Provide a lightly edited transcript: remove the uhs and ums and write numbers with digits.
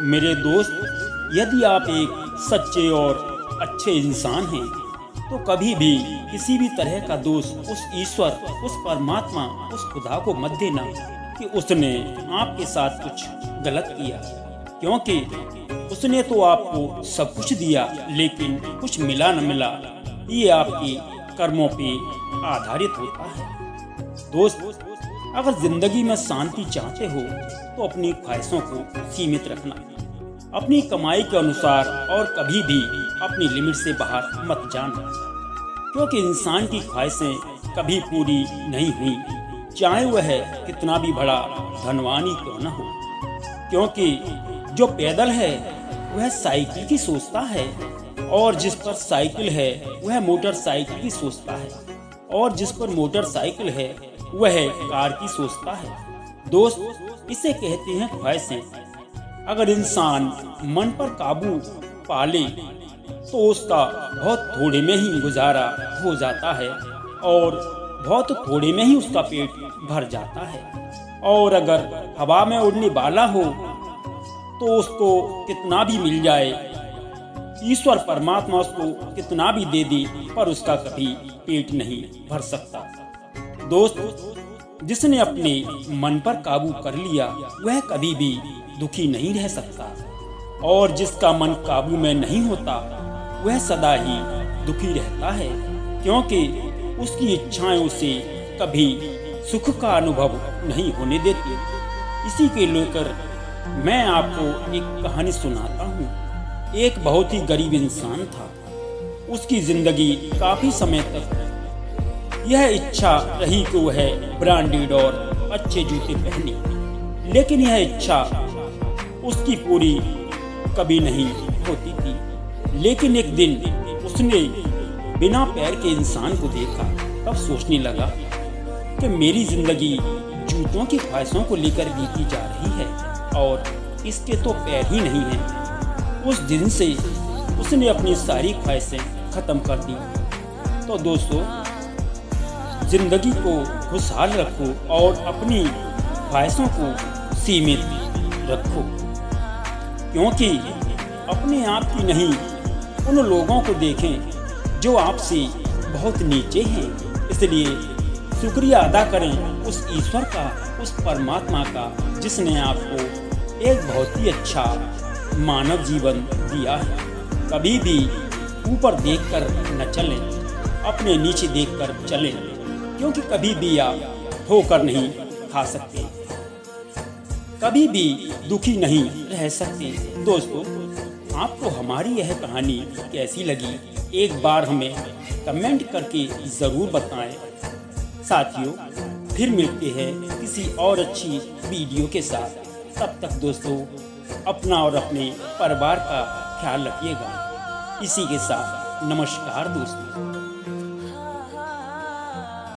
मेरे दोस्त, यदि आप एक सच्चे और अच्छे इंसान हैं तो कभी भी किसी भी तरह का दोष उस ईश्वर, उस परमात्मा, उस खुदा को मत देना कि उसने आपके साथ कुछ गलत किया, क्योंकि उसने तो आपको सब कुछ दिया लेकिन कुछ मिला न मिला, ये आपके कर्मों पे आधारित होता है। दोस्त, अगर जिंदगी में शांति चाहते हो तो अपनी ख्वाहिशों को सीमित रखना, अपनी कमाई के अनुसार, और कभी भी अपनी लिमिट से बाहर मत जाना, क्योंकि इंसान की ख्वाहिशें कभी पूरी नहीं हुई, चाहे वह कितना भी बड़ा धनवान ही क्यों न हो। क्योंकि जो पैदल है वह साइकिल की सोचता है, और जिस पर साइकिल है वह मोटरसाइकिल की सोचता है, और जिस पर मोटरसाइकिल है वह कार की सोचता है। दोस्त, इसे कहते हैं ख्वाहिशें। अगर इंसान मन पर काबू पा ले तो उसका बहुत थोड़े में ही गुजारा हो जाता है, और बहुत थोड़े में ही उसका पेट भर जाता है। और अगर हवा में उड़ने वाला हो तो उसको कितना भी मिल जाए, ईश्वर परमात्मा उसको कितना भी दे दे, पर उसका कभी पेट नहीं भर सकता। दोस्त, जिसने अपने मन पर काबू कर लिया वह कभी भी दुखी नहीं रह सकता, और जिसका मन काबू में नहीं होता वह सदा ही दुखी रहता है, क्योंकि उसकी इच्छाएं उसे कभी सुख का अनुभव नहीं होने देती। इसी के लेकर मैं आपको एक कहानी सुनाता हूँ। एक बहुत ही गरीब इंसान था। उसकी जिंदगी काफी समय तक यह इच्छा रही कि वह ब्रांडेड और अच्छे जूते पहने, लेकिन यह इच्छा उसकी पूरी कभी नहीं होती थी। लेकिन एक दिन उसने बिना पैर के इंसान को देखा, तब सोचने लगा कि मेरी जिंदगी जूतों की ख्वाहिशों को लेकर बीती जा रही है और इसके तो पैर ही नहीं हैं। उस दिन से उसने अपनी सारी ख्वाहिशें खत्म कर दी। तो दोस्तों, जिंदगी को खुशहाल रखो और अपनी ख्वाहिशों को सीमित रखो, क्योंकि अपने आप की नहीं, उन लोगों को देखें जो आपसे बहुत नीचे हैं। इसलिए शुक्रिया अदा करें उस ईश्वर का, उस परमात्मा का, जिसने आपको एक बहुत ही अच्छा मानव जीवन दिया है। कभी भी ऊपर देखकर न चलें, अपने नीचे देखकर चलें, क्योंकि कभी भी आप ठोकर नहीं खा सकते, कभी भी दुखी नहीं रह सकते। दोस्तों, आपको हमारी यह कहानी कैसी लगी एक बार हमें कमेंट करके ज़रूर बताएं। साथियों, फिर मिलते हैं किसी और अच्छी वीडियो के साथ। तब तक दोस्तों, अपना और अपने परिवार का ख्याल रखिएगा। इसी के साथ नमस्कार दोस्तों।